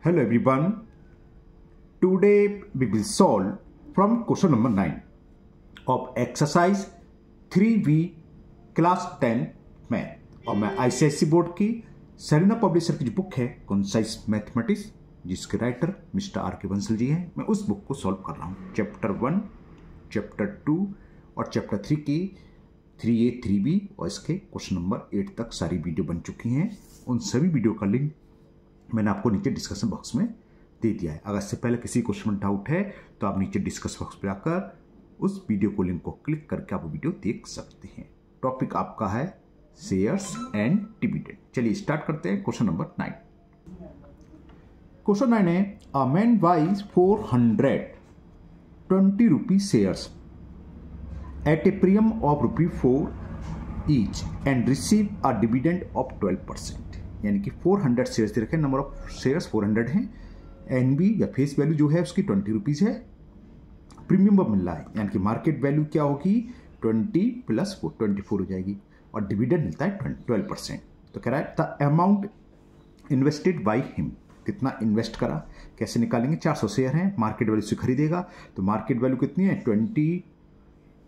Hello everyone. Today we will solve from question number 9 of exercise 3B class 10 math और मैं ICSE board की Serena publisher की जो book है concise mathematics जिसके writer mister R.K. Bansal ji हैं, मैं उस बुक को सॉल्व कर रहा हूँ। चैप्टर 1, चैप्टर 2 और चैप्टर 3 की 3A 3B और इसके क्वेश्चन नंबर 8 तक सारी वीडियो बन चुकी हैं। उन सभी वीडियो का लिंक मैंने आपको नीचे डिस्कशन बॉक्स में दे दिया है। अगर इससे पहले किसी क्वेश्चन में डाउट है तो आप नीचे डिस्कस बॉक्स पे आकर उस वीडियो को लिंक को क्लिक करके आप वीडियो देख सकते हैं। टॉपिक आपका है शेयर्स एंड डिविडेंड। चलिए स्टार्ट करते हैं क्वेश्चन नंबर 9। क्वेश्चन 9 है a man buys 420 rupee shares at a premium of ₹4 each and receive a dividend of 12%। यानी कि 400 शेयर्स दे रखे, नंबर ऑफ शेयर्स 400 हैं, एनबी या फेस वैल्यू जो है उसकी 20 रुपीज़ है, प्रीमियम पर मिल रहा है यानी कि मार्केट वैल्यू क्या होगी 20 + 4 24 हो जाएगी और डिविडेंड मिलता है 12%। तो कह रहा है the amount invested by him, कितना इन्वेस्ट करा, कैसे निकालेंगे। 400 शेयर हैं, मार्केट वैल्यू से खरीदेगा तो मार्केट वैल्यू कितनी है 20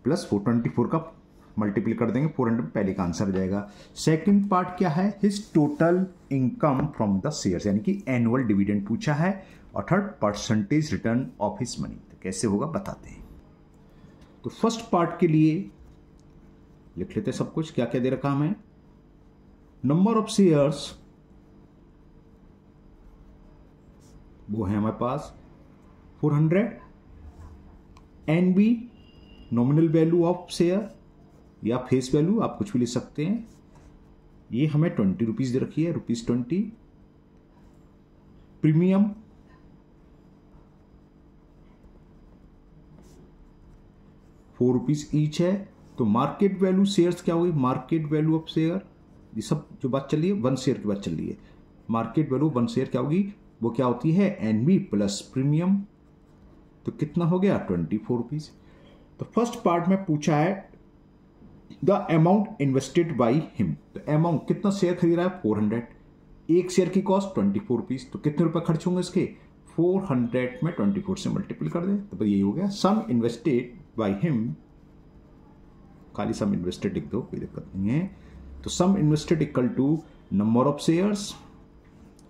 + 4 24 का मल्टीपल कर देंगे 400, पहले का आंसर आ जाएगा। सेकंड पार्ट क्या है, his total income from the shares यानी कि एनुअल डिविडेंड पूछा है और third percentage return of his money. तो कैसे होगा बताते हैं। तो फर्स्ट पार्ट के लिए लिख लेते हैं सब कुछ, क्या क्या दे रखा हमें। नंबर ऑफ शेयर्स वो है हमारे पास 400, NB nominal value of share या फेस वैल्यू आप कुछ भी ले सकते हैं, ये हमें 20 रुपीज दे रखी है, ₹20। प्रीमियम ₹4 ईच है। तो मार्केट वैल्यू शेयर्स क्या होगी, मार्केट वैल्यू ऑफ शेयर, ये सब जो बात चल रही है 1 शेयर की बात चल रही है। मार्केट वैल्यू 1 शेयर क्या होगी, वो क्या होती है एनबी प्लस प्रीमियम। तो कितना हो गया 24 रुपीज। तो फर्स्ट पार्ट में पूछा है the amount invested by him. तो अमाउंट कितना शेयर खरीद रहा है 400, एक शेयर की कॉस्ट 24 रुपीज। तो कितने रुपए खर्च होंगे इसके 400 में 24 से मल्टीपल कर दे तो यही हो गया सम इन्वेस्टेड बाई हिम। खाली सम इन्वेस्टेड लिख दो, कोई दिक्कत नहीं है। तो sum invested equal to number of shares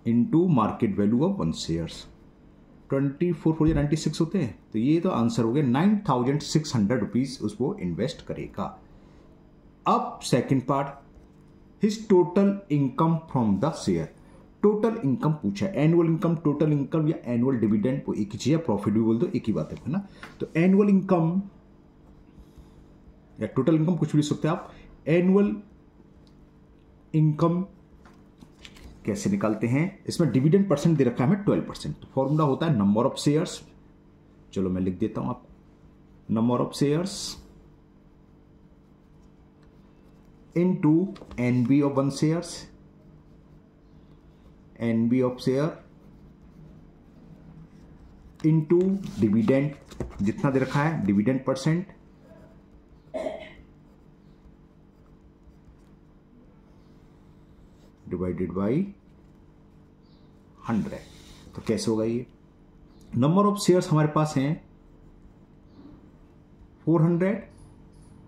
into market value of 1 shares. 24 4 96 होते हैं, तो ये तो आंसर हो गया 9600 रुपीज उसको इन्वेस्ट करेगा। अब second part, his total income from the share. Total income पूछा है, एनुअल इनकम, टोटल इनकम या एनुअल डिविडेंड, वो एक ही चीज है, प्रॉफिट भी बोल दो एक ही बात है ना। तो एनुअल इनकम या टोटल इनकम कुछ भी लिख सकते हैं आप। एनुअल इनकम कैसे निकालते हैं, इसमें डिविडेंड परसेंट दे रखा है हमें 12%। तो फॉर्मूला होता है नंबर ऑफ शेयर्स, चलो मैं लिख देता हूं आपको, number of shares into NB of 1 shares, NB of share into dividend, जितना दे रखा है डिविडेंड परसेंट, डिवाइडेड बाई 100। तो कैसे होगा ये, नंबर ऑफ शेयर्स हमारे पास हैं 400,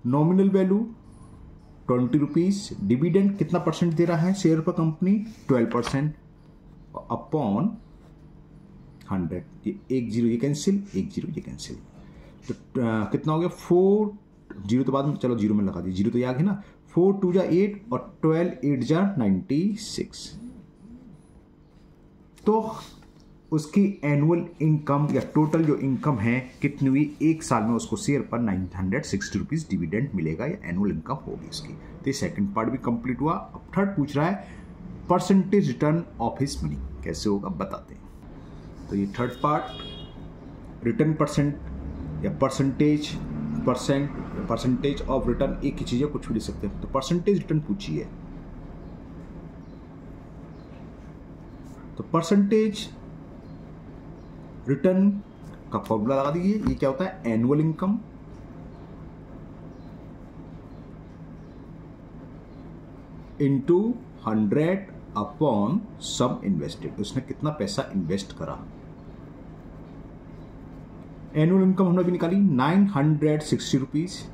नॉमिनल वैल्यू 20 रुपीज, डिविडेंड कितना परसेंट दे रहा है शेयर पर कंपनी 12% अपॉन 100। ये 1 0 ये कैंसिल, 1 0 ये कैंसिल। तो कितना हो गया 4 0 तो बाद में, चलो 0 में लगा दी, 0 तो ये आ गया ना। 4 2 जा 8 और 12 8 जा 96। तो उसकी एनुअल इनकम या टोटल जो इनकम है कितनी हुई, एक साल में उसको शेयर पर 960 रुपीज डिविडेंड मिलेगा या एनुअल इनकम होगी उसकी। तो ये सेकंड पार्ट भी कंप्लीट हुआ। अब थर्ड पूछ रहा है percentage return of his money, कैसे होगा बताते हैं। तो ये थर्ड पार्ट, रिटर्न परसेंट या परसेंटेज ऑफ रिटर्न एक ही चीज है, कुछ भी लिख सकते हैं। तो परसेंटेज रिटर्न पूछी है, तो परसेंटेज रिटर्न का फॉर्मूला लगा दीजिए। ये क्या होता है एनुअल इनकम इंटू 100 अपॉन सम इन्वेस्टेड, उसने कितना पैसा इन्वेस्ट करा। एनुअल इनकम हमने भी निकाली 960 रुपीज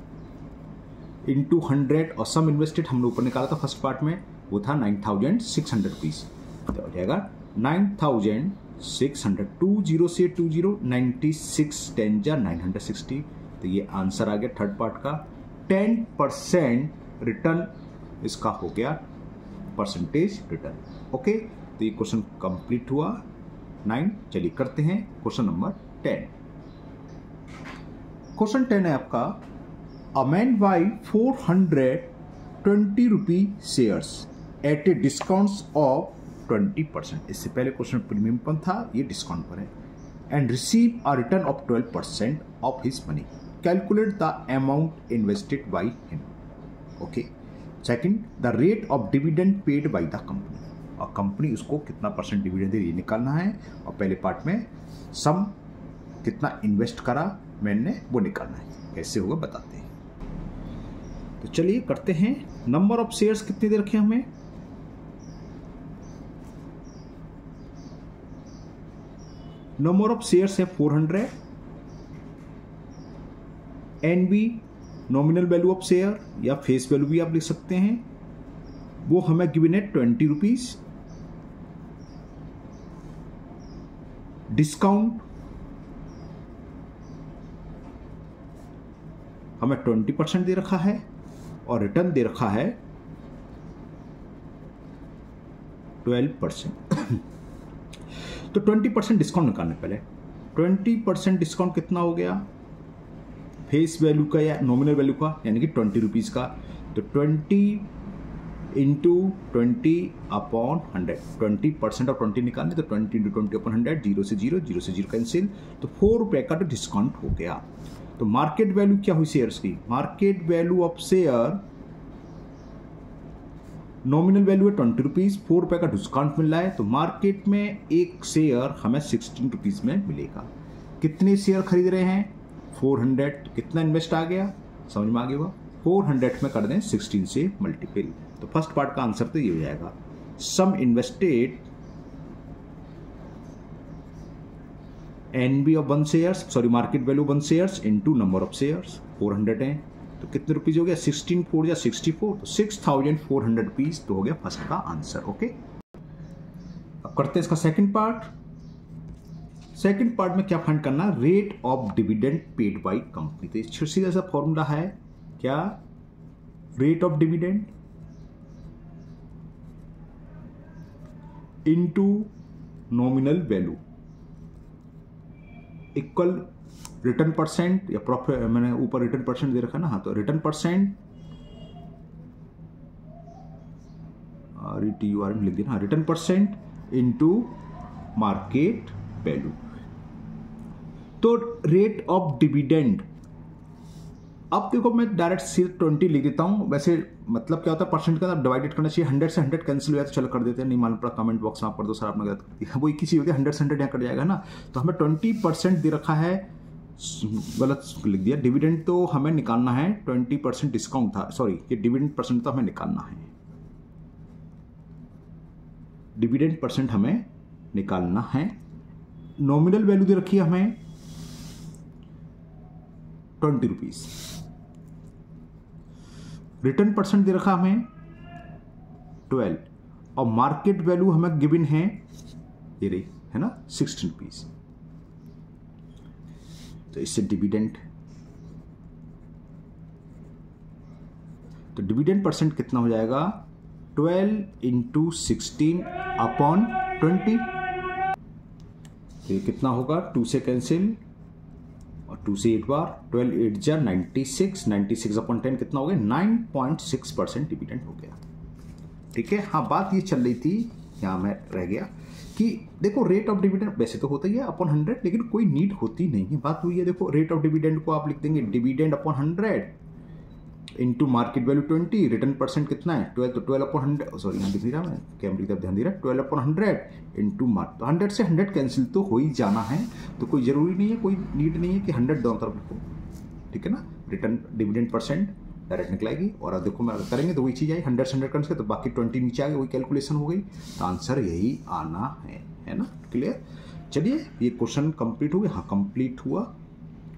इंटू 100 और सम इन्वेस्टेड हमने ऊपर निकाला था फर्स्ट पार्ट में, वो था 9600 रुपीज। तो हो जाएगा 9600, 20 से 20, 96 10 जा 960। तो ये आंसर आ गया थर्ड पार्ट का। 10% रिटर्न इसका हो गया, परसेंटेज रिटर्न। ओके, तो ये क्वेश्चन कंप्लीट हुआ 9। चलिए करते हैं क्वेश्चन नंबर 10। क्वेश्चन 10 है आपका, a man by 420 rupee shares at a discount of 20%। इससे पहले क्वेश्चन प्रीमियम पर था, ये डिस्काउंट पर है। And receive a return of 12% of his money, calculate the amount invested by him. Okay, second, the rate of dividend paid by the company, और company उसको कितना परसेंट डिविडेंड दे, ये निकालना है। और पहले पार्ट में सम कितना इन्वेस्ट करा मैंने, वो निकालना है। कैसे होगा बताते हैं। तो चलिए करते हैं। नंबर ऑफ शेयर्स कितने दे रखे हमें, नंबर ऑफ शेयर्स है 400। NB nominal value of share या फेस वैल्यू भी आप लिख सकते हैं, वो हमें गिवन है 20 रुपीज। डिस्काउंट हमें 20% दे रखा है और रिटर्न दे रखा है 12%। तो 20% डिस्काउंट निकालने पहले 20% डिस्काउंट कितना हो गया, फेस वैल्यू का या नॉमिनल वैल्यू का, यानी कि 20 रुपीज का। तो 20 इंटू 20 अपॉन 100, 20% और 20 निकालने, तो 20 इंटू 20 अपॉन 100, 0 से 0 कैंसिल, तो 4 रुपए का तो डिस्काउंट हो गया। तो मार्केट वैल्यू क्या हुई शेयर्स की, market value of share, nominal value है 20 रुपीज, 4 रुपए का डिस्काउंट मिल रहा है, तो मार्केट में एक शेयर हमें 16 रुपीज में मिलेगा। कितने शेयर खरीद रहे हैं, 400, कितना इन्वेस्ट आ गया, समझ में आ गया होगा। 400 में कर दें 16 से मल्टीपल, तो फर्स्ट पार्ट का आंसर तो ये हो जाएगा, sum invested NB of 1 shares, sorry market value 1 shares into number of shares, 400 है, तो कितने रुपीज हो गया, 16 4 या 64, तो 6400 रुपीज तो हो गया फर्स्ट का आंसर। ओके, अब करते हैं इसका सेकंड पार्ट। सेकंड पार्ट में क्या फाइंड करना, rate of dividend paid by company. तो सीधा सा फॉर्मूला है क्या, rate of dividend into nominal value equal return percent या प्रॉफिट, मैंने ऊपर रिटर्न परसेंट दे रखा है ना, हाँ, तो रिटर्न परसेंट RETURN लिख दिया, हाँ, return percent into market value. तो रेट ऑफ डिविडेंड, अब देखो मैं डायरेक्ट सिर्फ 20 लिख देता हूं, वैसे मतलब क्या होता है परसेंट का डिवाइडेड करना चाहिए, 100 से 100 कैंसिल हो जाए तो चलो कर देते हैं, नहीं मालूम पड़ा कमेंट बॉक्स में आप कर दो सर आपने गलत कर दिया, वो एक ही चीज होती है, 100 से 100 यहाँ कट जाएगा ना। तो हमें 20% दे रखा है, गलत लिख दिया, डिविडेंड तो हमें निकालना है, 20% डिस्काउंट था, सॉरी ये डिविडेंड परसेंट तो हमें निकालना है, डिविडेंड परसेंट हमें निकालना है। नॉमिनल वैल्यू दे रखी है हमें 20 रुपीज, रिटर्न परसेंट दे रखा हमें 12, और मार्केट वैल्यू हमें गिवन है ये रही है ना 16 रुपीज। तो इससे डिविडेंड, तो डिविडेंड परसेंट कितना हो जाएगा, 12 इंटू 16 अपॉन 20, तो ये कितना होगा, 2 से कैंसिल और 2 से 8 बार, 12 8 जा 96, 96 अपॉन 10 कितना हो गया, 9.6% डिविडेंड हो गया। ठीक है, हाँ बात ये चल रही थी, यहाँ मैं रह गया कि देखो रेट ऑफ डिविडेंड वैसे तो होता ही है अपॉन 100, लेकिन कोई नीड होती नहीं है। बात हुई है, देखो रेट ऑफ डिविडेंड को आप लिख देंगे dividend upon 100 into market value 20, return percent कितना है 12, तो 12 अपॉन 100, सॉरी यहाँ दिख नहीं रहा, मैं कैमरे की तरफ ध्यान दे रहा, 12 अपॉन 100 इंटू मार्क, तो 100 से 100 कैंसिल तो हो ही जाना है, तो कोई जरूरी नहीं है, कोई नीड नहीं है कि 100 दोनों तरफ लिखो, ठीक है ना। रिटर्न डिविडेंड परसेंट डायरेक्ट निकलेगी। और अब देखो मैं अगर करेंगे तो वही चीज़ आई 100 से 100 करने तो बाकी 20 नीचे आ गए, वही कैलकुलेशन हो गई। तो आंसर यही आना है ना, क्लियर। चलिए ये क्वेश्चन कंप्लीट हो गया, हाँ कंप्लीट हुआ।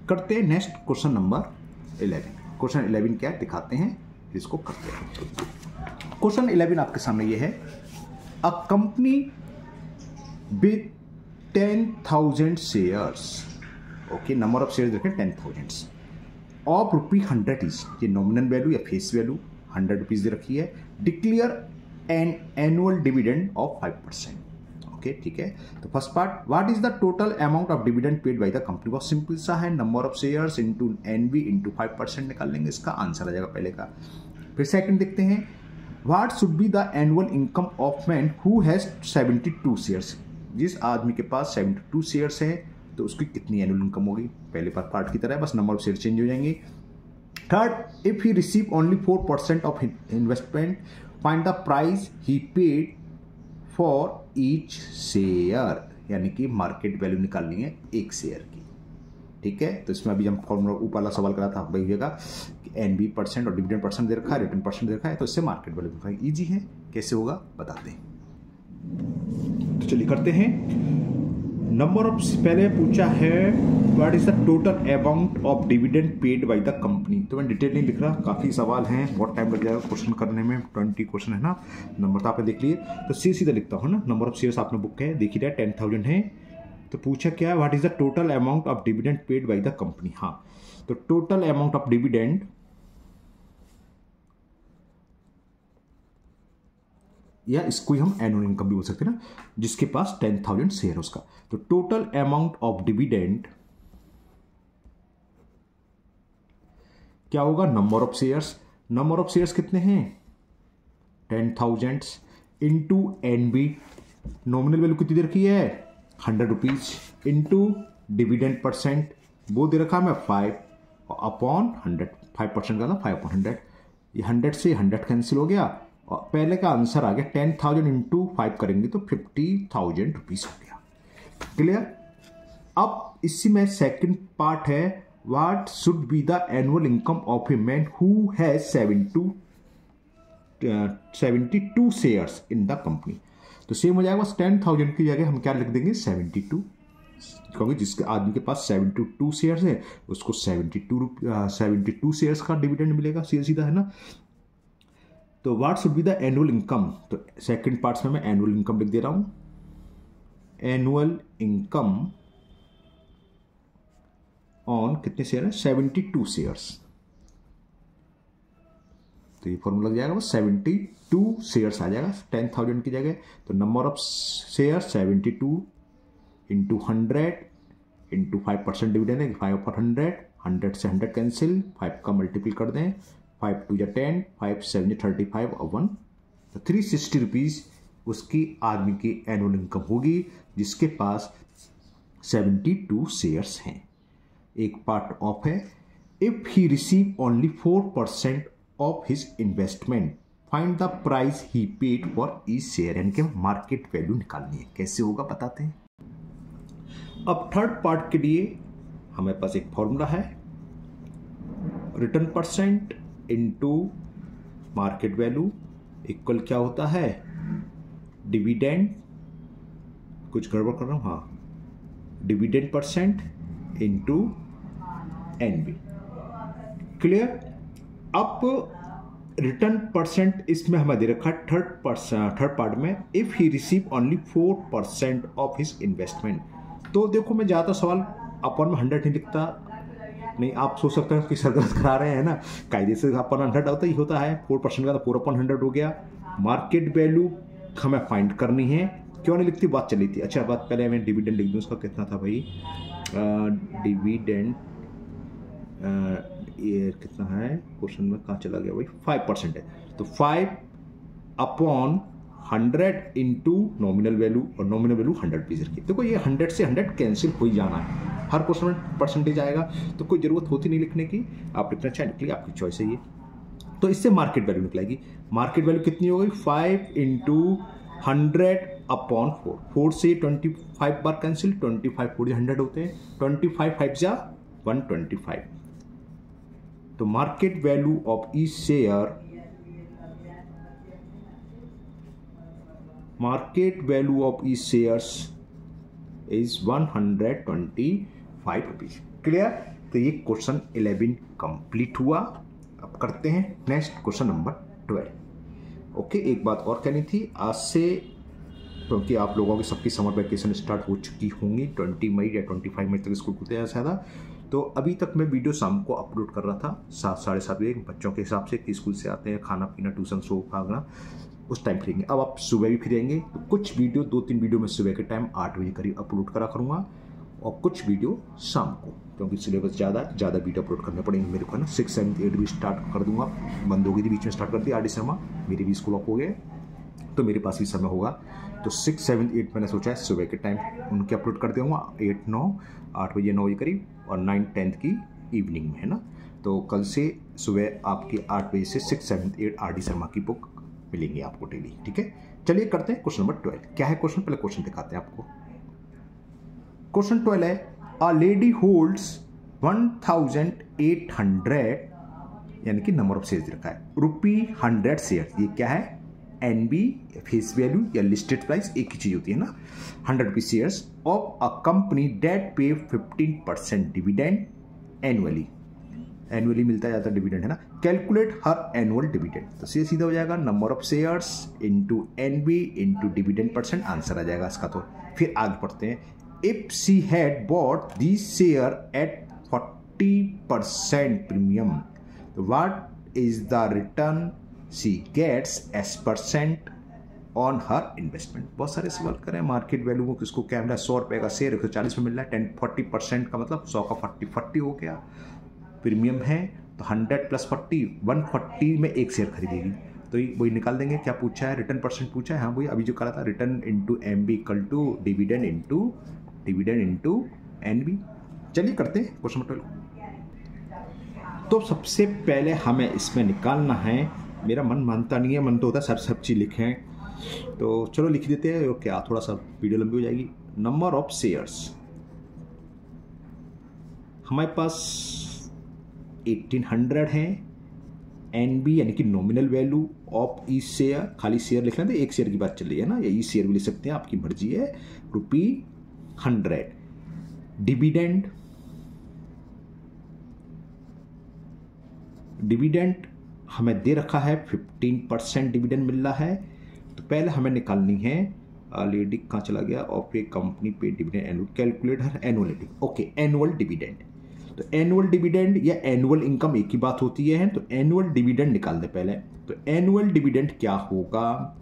करते हैं नेक्स्ट क्वेश्चन नंबर 11। क्वेश्चन 11 क्या है दिखाते हैं, इसको करते हैं। क्वेश्चन 11 आपके सामने ये है, a company with 10,000 shares, okay, number of shares देखें 10,000 ऑफ ₹100 इज, ये नॉमिनल वैल्यू या फेस वैल्यू 100 रुपीज दे रखी है। Declare an annual dividend of 5%, okay ठीक है। तो first part, what is the total amount of dividend paid by the company, बहुत सिंपल सा है, number of shares into NB into 5% निकाल लेंगे, इसका आंसर आ जाएगा पहले का। फिर सेकंड देखते हैं, what should be the annual income of man who has 72 shares, जिस आदमी के पास 72 शेयर्स है तो उसकी कितनी एनुअल इनकम होगी, पहले पार्ट की तरह बस नंबर ऑफ शेयर चेंज हो जाएंगे। Third, if he receive only 4% of investment, find the price he paid for each share, यानी कि मार्केट वैल्यू निकालनी है एक शेयर की, ठीक है। तो इसमें अभी हम फॉर्मूला ऊपर वाला सवाल करा था वही होगा, एनबी % और डिविडेंड % दे रखा है, रिटर्न % दे रखा है, तो इससे मार्केट वैल्यू निकालना ईजी है। कैसे होगा बताते हैं, तो चलिए करते हैं। नंबर ऑफ, पहले पूछा है what is the total amount of dividend paid by the company, तो मैं डिटेल नहीं लिख रहा, काफ़ी सवाल हैं, बहुत टाइम लग जाएगा क्वेश्चन करने में, 20 क्वेश्चन है ना, नंबर तो आपने देख लिए, तो सीधा लिखता हूँ ना। नंबर ऑफ शेयर्स आपने बुक है, देख ही रहा है 10,000 है। तो पूछा क्या है, what is the total amount of dividend paid by the company, हाँ तो टोटल अमाउंट ऑफ डिविडेंड या इसको ही हम एनुअल इनकम भी बोल सकते हैं ना, जिसके पास 10,000 शेयर उसका, तो टोटल अमाउंट ऑफ डिविडेंड क्या होगा, number of shares, number of shares कितने हैं 10,000 इंटू एनबी, नॉमिनल वैल्यू कितनी दे रखी है 100 रुपीज, इंटू डिविडेंड % वो दे रखा है मैं 5 अपॉन 100, 5% का था 5/100, ये 100 से 100 कैंसिल हो गया और पहले का आंसर आ गया 10,000 इंटू 5 करेंगे तो 50,000 रुपीज हो गया, क्लियर। अब इसी में सेकंड पार्ट है, what should be the annual income of a man who has 72 shares in the company, तो सेम हो जाएगा, बस 10,000 की जगह हम क्या लिख देंगे 72, क्योंकि जिसके आदमी के पास 72 शेयर्स है उसको 72 शेयर्स का डिविडेंड मिलेगा, सीधा है ना। तो what should be the annual income, तो सेकंड पार्ट्स में मैं एनुअल इनकम लिख दे रहा हूं, एनुअल इनकम ऑन कितने शेयर है 72 शेयर्स, तो ये फॉर्मूला लग जाएगा, बस 72 शेयर्स आ जाएगा 10,000 की जगह, तो number of share 72 into 100 into 5% dividend है 5/100, 100 से 100 कैंसिल, 5 का मल्टीपल कर दें, 5 2 या 10, 5 7 35 और 1, तो 360 रुपीज उसकी आदमी की एनुअल इनकम होगी जिसके पास 72 शेयर्स हैं। एक पार्ट ऑफ है, if he receive only 4% of his investment, find the price he paid for each share, यानी कि मार्केट वैल्यू निकालनी है। कैसे होगा बताते हैं। अब थर्ड पार्ट के लिए हमारे पास एक फॉर्मूला है, return % into market value equal क्या होता है डिविडेंड, कुछ गड़बड़ कर रहा हूं, हाँ डिविडेंड % इंटू एनबी, क्लियर। अब रिटर्न % इसमें हमें दे रखा है थर्ड पार्ट में, if he receive only 4% of his investment, तो देखो मैं ज़्यादा सवाल अपन में 100 नहीं लिखता, नहीं आप सोच सकते हैं कि सर गलत करा रहे हैं ना, कायदे से अपन 100 होता ही होता है, 4% का तो 4/100 हो गया। मार्केट वैल्यू हमें फाइंड करनी है, क्यों नहीं लिखती बात चली थी। अच्छा बात पहले मैं डिविडेंड लिख दूँ, उसका कितना था भाई, डिविडेंड ये कितना है क्वेश्चन में कहाँ चला गया भाई, 5% है, तो 5/100 इंटू नॉमिनल वैल्यू, और नॉमिनल वैल्यू 100 रुपीज रखी। देखो ये 100 से 100 कैंसिल हो ही जाना है, हर क्वेश्चन में % आएगा, तो कोई जरूरत होती नहीं लिखने की, आप लिखना चाहे लिख लिया, आपकी चॉइस है ये। तो इससे मार्केट वैल्यू निकलेगी, मार्केट वैल्यू कितनी हो गई 5 इंटू 100/4, 4 से 25 बार कैंसिल, 25 4 100 होते हैं, 25 5 जा 125, तो market value of each share, market value of each shares is 125 rupees. Clear? तो ये क्वेश्चन 11 कंप्लीट हुआ। अब करते हैं नेक्स्ट क्वेश्चन नंबर 12। ओके, एक बात और कहनी थी, आज से क्योंकि आप लोगों की सबकी समर वैकेशन स्टार्ट हो चुकी होंगी, 20 मई या 25 मई तक स्कूल खुलते हैं ज़्यादा, तो अभी तक मैं वीडियो शाम को अपलोड कर रहा था 7 साढ़े 7 बजे बच्चों के हिसाब से कि स्कूल से आते हैं, खाना पीना, ट्यूशन, सो भागना, उस टाइम फ्री रहेंगे। अब आप सुबह भी फ्री रहेंगे, तो कुछ वीडियो 2-3 वीडियो मैं सुबह के टाइम 8 बजे करीब अपलोड करा करूँगा और कुछ वीडियो शाम को, क्योंकि सिलेबस ज़्यादा वीडियो अपलोड करने पड़ेंगे मेरे को ना। 6, 7, 8 भी स्टार्ट कर दूंगा, बंद होगी थी बीच में, स्टार्ट कर दिया 8 दिसंबर, मेरे भी स्कूल ऑफ हो गए तो मेरे पास भी समय होगा। तो 6, 7, 8 मैंने सोचा है सुबह के टाइम उनके अपलोड कर दूँगा, 8, 9, 8 बजे 9 बजे करीब, और 9, 10 की इवनिंग में, है ना। तो कल से सुबह आपकी 8 बजे से 6, 7, 8 आर डी शर्मा की बुक मिलेंगी आपको डेली। ठीक है, चलिए करते हैं क्वेश्चन नंबर 12। क्या है क्वेश्चन, पहले क्वेश्चन दिखाते हैं आपको। क्वेश्चन 12 है, अ लेडी होल्ड्स 1800, यानी कि नंबर ऑफ शेयर्स रखा है, ₹100 शेयर। ये क्या है, एनबी, फेस वैल्यू या लिस्टेड प्राइस एक ही चीज होती है ना। 100 rupees shares of a company that pay 15% dividend annually, annually मिलता जाता डिविडेंड, है ना। कैलकुलेट हर एनुअल डिविडेंड, तो सीधा हो जाएगा number of shares into NB into dividend percent, answer आ जाएगा इसका। तो फिर आगे पढ़ते हैं। If she had bought this share at 40% premium, तो what is the return she gets S percent on her investment. बहुत सारे सवाल करें, मार्केट वैल्यू को किसको क्या मिला, 100 रुपये का शेयर 140 में मिल रहा है, 40% का मतलब 100 का 40 हो गया, प्रीमियम है तो 100 + 40 140 में एक शेयर खरीदेगी, तो वही निकाल देंगे। क्या पूछा है, रिटर्न परसेंट पूछा है। हाँ वही अभी जो करा था, return into M B equal to dividend into N B. चलिए करते हैं क्वेश्चन नंबर 12। तो सबसे पहले हमें इसमें निकालना है, मेरा मन मानता नहीं है, मन तो होता है सब चीज़ लिखें, तो चलो लिख देते हैं, क्या थोड़ा सा वीडियो लंबी हो जाएगी। नंबर ऑफ शेयर्स हमारे पास 1800 है, एन बी यानी कि nominal value of each share, खाली शेयर लिख लेते हैं, एक शेयर की बात चल रही है ना, या ईच शेयर भी लिख सकते हैं, आपकी मर्जी है, ₹100। डिविडेंड हमें दे रखा है 15% डिविडेंड मिल रहा है, तो पहले हमें निकालनी है, लेडी कहाँ चला गया, ऑफ ए कंपनी पे डिविडेंड एनुअल, कैलकुलेट हर एनुअलिटी। ओके, एनुअल डिविडेंड, तो एनुअल डिविडेंड या एनुअल इनकम एक ही बात होती है, तो एनुअल डिविडेंड निकाल दे पहले। तो एनुअल डिविडेंड क्या होगा,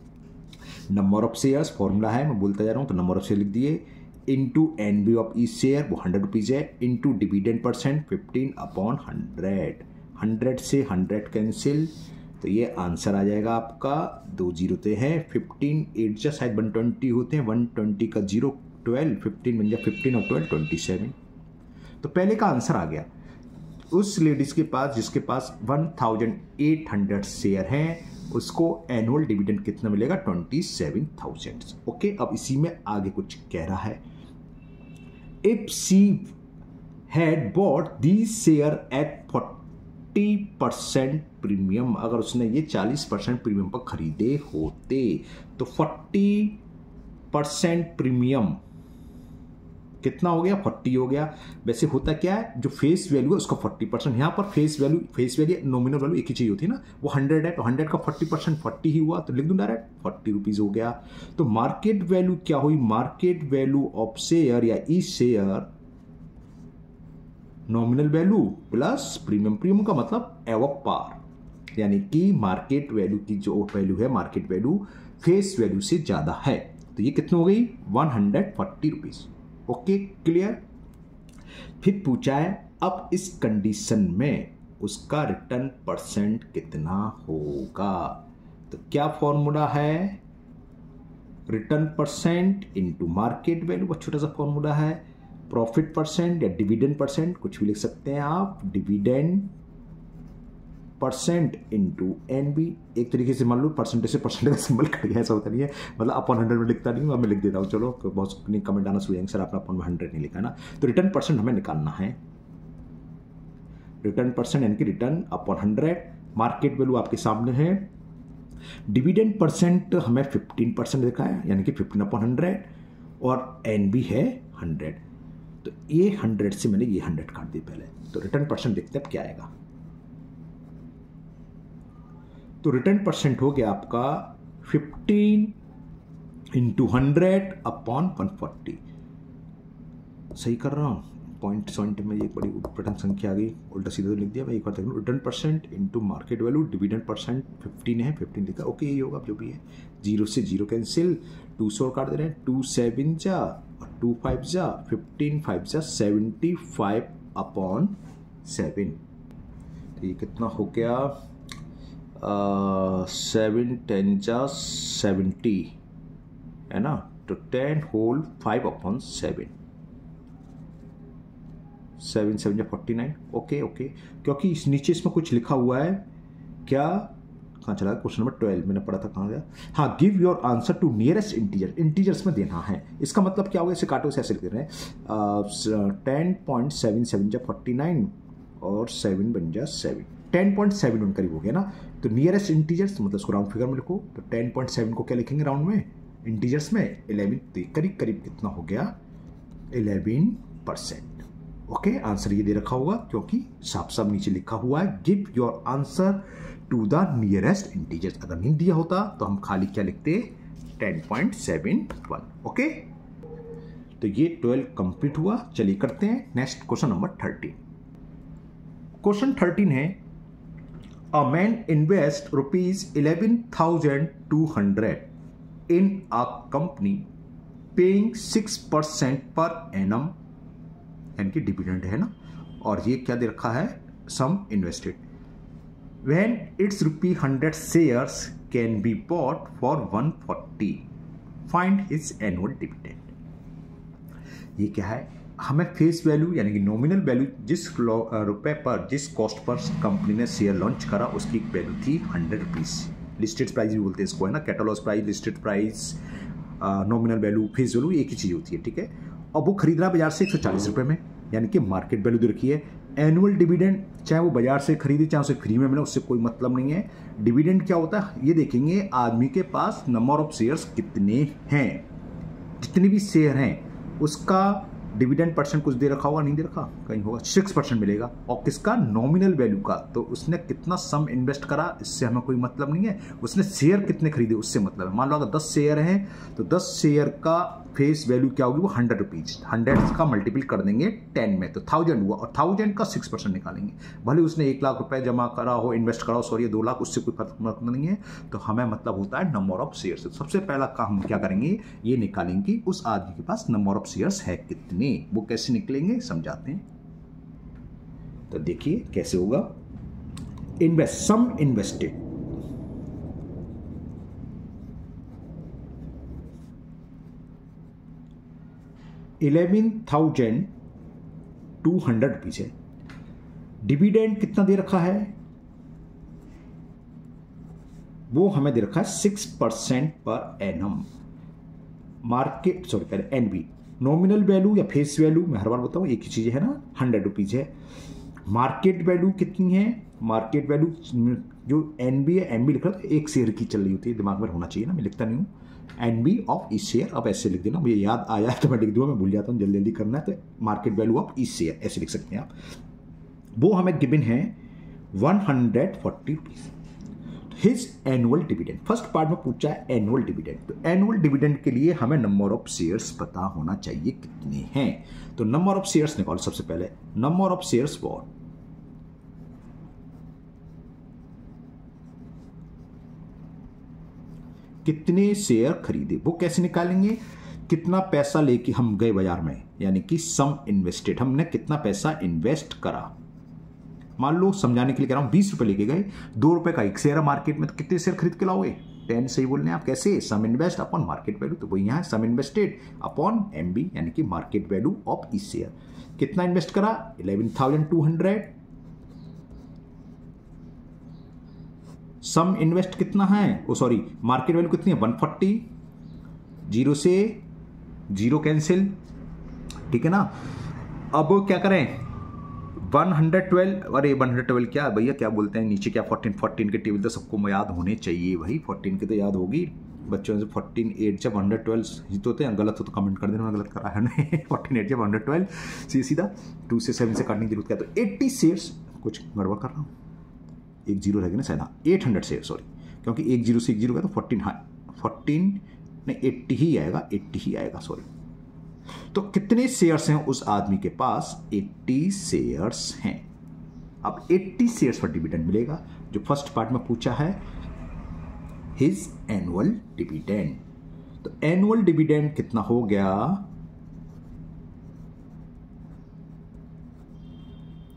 नंबर ऑफ शेयर्स फॉर्मूला है, मैं बोलता जा रहा हूँ, तो नंबर ऑफ शेयर लिख दिए, into NB of each share, वो 100 रुपीज है, इंटू डिविडेंड परसेंट 15/100, 100 से 100 कैंसिल, तो ये आंसर आ जाएगा आपका, 2 जीरो ते हैं, 15 8 जा शायद 120 होते हैं, 120 का 0 12, 15 बन जाए 15 और 12 27। तो पहले का आंसर आ गया। उस लेडीज के पास जिसके पास 1800 शेयर हैं, उसको एनुअल डिविडेंड कितना मिलेगा, 27,000। ओके, अब इसी में आगे कुछ कह रहा है, if she had bought this share at 40% premium, अगर उसने ये 40% प्रीमियम पर खरीदे होते, तो 40% प्रीमियम कितना हो गया, 40 हो गया। वैसे होता क्या है, जो फेस वैल्यू है उसका 40%, यहाँ पर फेस वैल्यू नॉमिनल वैल्यू एक ही चीज होती है ना, वो 100 है, तो 100 का 40% 40 ही हुआ, तो लिख दूं डायरेक्ट 40 रुपीज हो गया। तो मार्केट वैल्यू क्या हुई, मार्केट वैल्यू ऑफ शेयर या E share, nominal value plus premium का मतलब एवॉक पार, यानी कि मार्केट वैल्यू की जो वैल्यू है, मार्केट वैल्यू फेस वैल्यू से ज्यादा है, तो ये कितनी हो गई, 140 रुपीज। Okay, clear. फिर पूछा है, अब इस कंडीशन में उसका रिटर्न परसेंट कितना होगा, तो क्या फॉर्मूला है, return percent into market value, बहुत छोटा सा फॉर्मूला है, प्रॉफिट परसेंट या डिविडेंड परसेंट कुछ भी लिख सकते हैं आप, डिविडेंड परसेंट इंटू एनबी। एक तरीके से मान लो परसेंटेज से परसेंटेज का सिंबल कट गया, ऐसा होता नहीं है, मतलब अपन 100 में लिखता नहीं हूँ, मैं लिख देता हूँ, चलो बहुत कमेंट आना शुरू सर आपने अपन में 100 नहीं लिखा ना। तो रिटर्न परसेंट हमें निकालना है, रिटर्न परसेंट यानी कि रिटर्न अपॉन 100, मार्केट वैल्यू आपके सामने है, डिविडेंड परसेंट हमें 15% देखा है यानी कि 15/100 और एनबी है 100, तो ये 100 से मैंने ये 100 काट दी पहले, तो रिटर्न परसेंट देखते हैं क्या आएगा। तो रिटर्न परसेंट हो गया आपका 15 × 100/140, सही कर रहा हूं, पॉइंट में ये बड़ी उटपटांग संख्या आ गई, उल्टा सीधा तो लिख दिया भाई, एक बार देख लो, return percent into market value, dividend percent 15 है, 15 लिखा, ओके यही होगा जो भी है, 0 से 0 कैंसिल, 2 से और काट दे रहे हैं, 2 7 जा और 2 5 जा, 15 5 जा 75/7, तो ये कितना हो गया, 7 10 जा 70 है ना, तो 10 होल 5/7, 7 7 49, ओके ओके, क्योंकि इस नीचे इसमें कुछ लिखा हुआ है, क्या कहाँ चला, क्वेश्चन नंबर 12 मैंने पढ़ा था, कहाँ गया, हाँ, give your answer to nearest integer, integers में देना है, इसका मतलब क्या होगा, इसे काटो, इसे ऐसे लिख रहे हैं, 10.77 जा 49 और 7 बन जा 7, 10.7 करीब हो गया ना, तो नियरेस्ट इंटीजर्स मतलब उसको राउंड फिगर में लिखो, तो 10.7 को क्या लिखेंगे राउंड में, इंटीजर्स में 11, करीब करीब कितना हो गया, 11%, ओके, आंसर ये दे रखा होगा क्योंकि साफ साफ नीचे लिखा हुआ है, give your answer to the nearest integers, अगर नहीं दिया होता तो हम खाली क्या लिखते, 10.71, ओके, तो ये 12 कंप्लीट हुआ, चलिए करते हैं नेक्स्ट क्वेश्चन नंबर 13। क्वेश्चन 13 है, a man invest ₹11,200 in a company paying 6% per annum, यानी कि डिविडेंड है ना, और ये क्या दे रखा है, sum invested, when it's ₹100 shares can be bought for 140, find his annual dividend. ये क्या है, हमें फेस वैल्यू यानी कि नॉमिनल वैल्यू, जिस रुपए पर, जिस कॉस्ट पर कंपनी ने शेयर लॉन्च करा उसकी वैल्यू थी ₹100, लिस्टेड प्राइस भी बोलते हैं इसको है ना, catalogue price, listed price, nominal value, face value एक ही चीज होती है, ठीक है। अब वो खरीद रहा बाजार से 140 रुपए में, यानी कि मार्केट वैल्यू दे रखी है, एनुअल डिविडेंड चाहे वो बाजार से खरीदे चाहे उसे फ्री में मिले, उससे कोई मतलब नहीं है। डिविडेंड क्या होता है, ये देखेंगे आदमी के पास नंबर ऑफ शेयर्स कितने हैं, जितने भी शेयर हैं उसका डिविडेंड परसेंट कुछ दे रखा होगा, नहीं दे रखा, कहीं होगा, 6% मिलेगा, और किसका, नॉमिनल वैल्यू का, तो उसने कितना सम इन्वेस्ट करा इससे हमें कोई मतलब नहीं है, उसने शेयर कितने खरीदे उससे मतलब है। मान लो अगर 10 शेयर हैं तो 10 शेयर का फेस वैल्यू क्या होगी, वो ₹100, 100 का मल्टीपल कर देंगे 10 में, तो 1000 हुआ, और 1000 का 6% निकालेंगे, भले उसने 1 लाख रुपए जमा करा हो, इन्वेस्ट करा हो, सॉरी 2 लाख, उससे कोई फर्क नहीं है, तो हमें मतलब होता है नंबर ऑफ शेयर्स। सबसे पहला काम हम क्या करेंगे, ये निकालेंगे कि उस आदमी के पास नंबर ऑफ शेयर्स है कितने, वो कैसे निकलेंगे समझाते हैं। तो देखिए कैसे होगा, इन्वेस्ट, सम इन्वेस्टेड, ₹11,200 है, डिविडेंड कितना दे रखा है, वो हमें दे रखा है 6% पर एनम, मार्केट सॉरी पहले एनबी, नॉमिनल वैल्यू या फेस वैल्यू, मैं हर बार बताऊं एक ही चीज है ना, ₹100 है, मार्केट वैल्यू कितनी है, मार्केट वैल्यू जो एनबी है, एनबी लिख रहा था, एक शेयर की चल रही होती है, दिमाग में होना चाहिए ना, मैं लिखता नहीं हूं, एनबी ऑफ ई शेयर, अब ऐसे लिख देना, मुझे याद आया तो मैं लिख दूंगा, मैं भूल जाता हूँ, जल्दी जल्दी करना है, तो market value of E share ऐसे लिख सकते हैं आप, वो हमें गिवन है ₹140। His annual dividend, first part में पूछा है एनुअल डिविडेंड, तो एनुअल डिविडेंड के लिए हमें नंबर ऑफ शेयर्स पता होना चाहिए कितने हैं, तो नंबर ऑफ शेयर्स निकालो सबसे पहले, नंबर ऑफ शेयर्स फॉर, कितने शेयर खरीदे, वो कैसे निकालेंगे, कितना पैसा लेके हम गए बाजार में, यानी कि सम इन्वेस्टेड, हमने कितना पैसा इन्वेस्ट करा, मान लो समझाने के लिए कह रहा हूं 20 रुपए लेके गए, ₹2 का एक शेयर है मार्केट में, तो कितने शेयर खरीद के लाओगे, 10 सही बोल रहे हैं आप, कैसे, सम इन्वेस्ट अपॉन मार्केट वैल्यू, तो वो यहाँ है सम इन्वेस्टेड अपॉन एमबी यानी कि market value of E share, कितना इन्वेस्ट करा 11,200, सम इन्वेस्ट कितना है, ओ सॉरी मार्केट वैल्यू कितनी है 140, 0 से 0 कैंसिल, ठीक है ना। अब क्या करें 112, अरे 112 क्या भैया, क्या बोलते हैं नीचे, क्या 14 के टेबल तो सबको याद होने चाहिए भाई, 14 के तो याद होगी बच्चों से। 14 8 जब 112 ही तो होते हैं, गलत हो तो कमेंट कर देना, मैं गलत करा है नहीं। 14 8 जब 112 सीधा 2 से 7 से काटने की जरूरत क्या, तो 80 शेयर्स, कुछ गड़बड़ कर रहा हूँ, एक जीरो रहेगा ना शायद, हाँ 800 शेयर, सॉरी, क्योंकि एक जीरो से एक जीरो का तो 14, हाँ 14 नहीं 80 ही आएगा, 80 ही आएगा, सॉरी। तो कितने शेयर्स हैं उस आदमी के पास, 80 शेयर्स हैं। अब 80 शेयर्स पर डिविडेंड मिलेगा, जो फर्स्ट पार्ट में पूछा है हिज एनुअल डिविडेंड। तो एनुअल डिविडेंड कितना हो गया,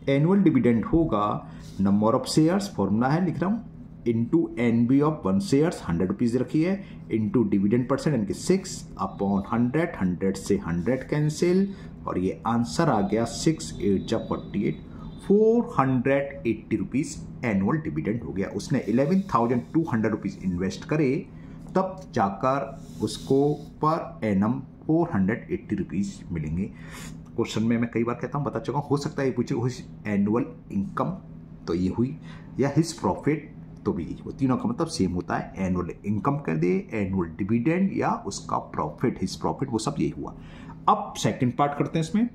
एनुअल डिविडेंड होगा नंबर ऑफ शेयर्स, फॉर्मूला है लिख रहा हूं, into NB of 1 shares 100 rupees रखी है, इंटू डिविडेंड परसेंट यानी कि 6 अपॉन 100, 100 से 100 कैंसिल, और ये आंसर आ गया 6 8 जा 48, 480 रुपीज एनुअल डिविडेंड हो गया। उसने 11,200 रुपीज इन्वेस्ट करे, तब जाकर उसको पर एनम 480 रुपीज मिलेंगे। क्वेश्चन में मैं कई बार कहता हूँ, बता चुका हूँ, हो सकता है ये पूछे हिज एनुअल इनकम, तो ये हुई, या हिज प्रॉफिट, तो भी वो तीनों का मतलब सेम होता है, एनुअल इनकम कर दे, एनुअल डिविडेंड या उसका प्रॉफिट, हिज प्रॉफिट, वो सब यही हुआ। अब सेकंड पार्ट करते हैं इसमें।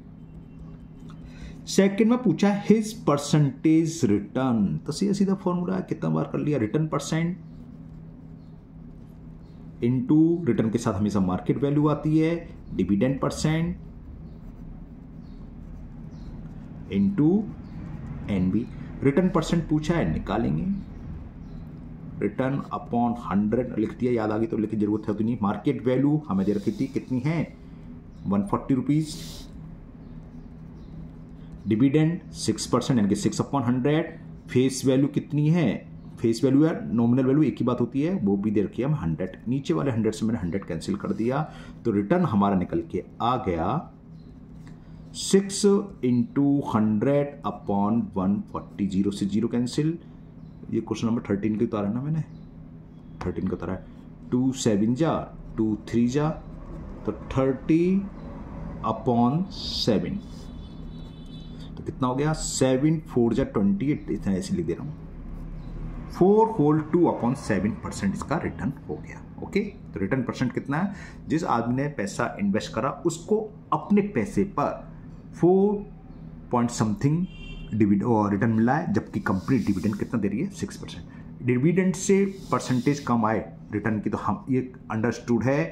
सेकंड में पूछा हिज परसेंटेज रिटर्न, तो सीधा सीधा फॉर्मूला कितना बार कर लिया, रिटर्न परसेंट इनटू रिटर्न के साथ हमेशा मार्केट वैल्यू आती है, dividend percent into NB। Return percent पूछा है, निकालेंगे, रिटर्न अपॉन 100 लिख दिया, याद आ गई तो लिखने की जरूरत है तो नहीं। मार्केट वैल्यू हमें दे रखी थी, कितनी है 140 रुपीज, डिविडेंड 6% यानी कि 6 अपॉन 100, फेस वैल्यू कितनी है, फेस वैल्यू या नॉमिनल वैल्यू एक ही बात होती है, वो भी दे रखी है हम 100, नीचे वाले 100 से मैंने 100 कैंसिल कर दिया, तो रिटर्न हमारा निकल के आ गया 6 इंटू 100 अपॉन 140, 0 से 0 कैंसिल, ये क्वेश्चन नंबर 13 की उतारा ना मैंने, 13 का उतारा, 2 7 जा 2 3 जा, तो 30 अपॉन 7, तो कितना हो गया 7 4 जा 28, इतना ऐसे लिख दे रहा हूँ, 4 होल 2 अपॉन 7% इसका रिटर्न हो गया। ओके, तो रिटर्न परसेंट कितना है, जिस आदमी ने पैसा इन्वेस्ट करा उसको अपने पैसे पर 4 पॉइंट समथिंग रिटर्न मिला है, जबकि कंपनी डिविडेंड कितना दे रही है 6%। डिविडेंड से परसेंटेज कम आए रिटर्न की, तो हम ये अंडरस्टूड है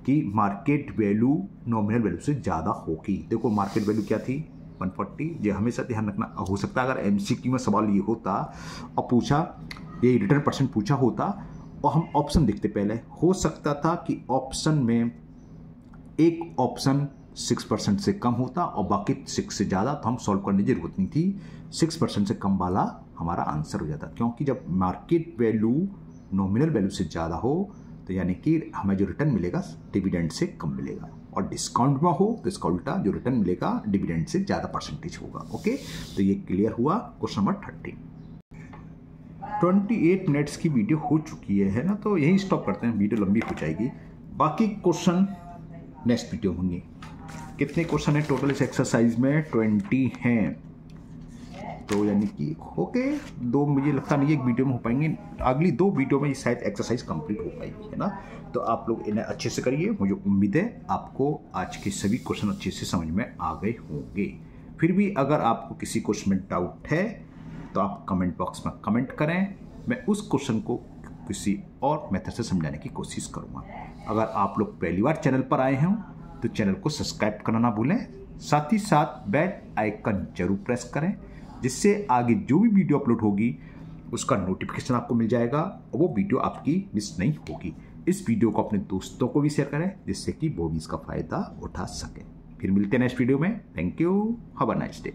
कि मार्केट वैल्यू नॉमिनल वैल्यू से ज़्यादा होगी। देखो मार्केट वैल्यू क्या थी 140, ये हमेशा ध्यान रखना। हो सकता है अगर MCQ में सवाल ये होता और पूछा, ये रिटर्न परसेंट पूछा होता और हम ऑप्शन देखते पहले, हो सकता था कि ऑप्शन में एक ऑप्शन 6% से कम होता और बाकी 6 से ज़्यादा, तो हम सॉल्व करने की जरूरत नहीं थी, 6% से कम वाला हमारा आंसर हो जाता, क्योंकि जब मार्केट वैल्यू नॉमिनल वैल्यू से ज़्यादा हो तो यानी कि हमें जो रिटर्न मिलेगा डिविडेंड से कम मिलेगा, और डिस्काउंट में हो तो इसका उल्टा, जो रिटर्न मिलेगा डिविडेंड से ज़्यादा परसेंटेज होगा। ओके, तो ये क्लियर हुआ क्वेश्चन नंबर 13। 28 मिनट्स की वीडियो हो चुकी है ना, तो यही स्टॉप करते हैं, वीडियो लंबी हो जाएगी, बाकी क्वेश्चन नेक्स्ट वीडियो होंगे। कितने क्वेश्चन है टोटल इस एक्सरसाइज में, 20 हैं, तो यानी कि ओके, 2 मुझे लगता नहीं एक वीडियो में हो पाएंगे, अगली 2 वीडियो में शायद एक्सरसाइज कंप्लीट हो पाएगी, है ना। तो आप लोग इन्हें अच्छे से करिए, मुझे उम्मीद है आपको आज के सभी क्वेश्चन अच्छे से समझ में आ गए होंगे। फिर भी अगर आपको किसी क्वेश्चन में डाउट है तो आप कमेंट बॉक्स में कमेंट करें, मैं उस क्वेश्चन को किसी और मेथड से समझाने की कोशिश करूँगा। अगर आप लोग पहली बार चैनल पर आए हों तो चैनल को सब्सक्राइब करना ना भूलें, साथ ही साथ बेल आइकन जरूर प्रेस करें, जिससे आगे जो भी वीडियो अपलोड होगी उसका नोटिफिकेशन आपको मिल जाएगा और वो वीडियो आपकी मिस नहीं होगी। इस वीडियो को अपने दोस्तों को भी शेयर करें, जिससे कि वो भी इसका फ़ायदा उठा सकें। फिर मिलते हैं नेक्स्ट वीडियो में। Thank you, have a nice day.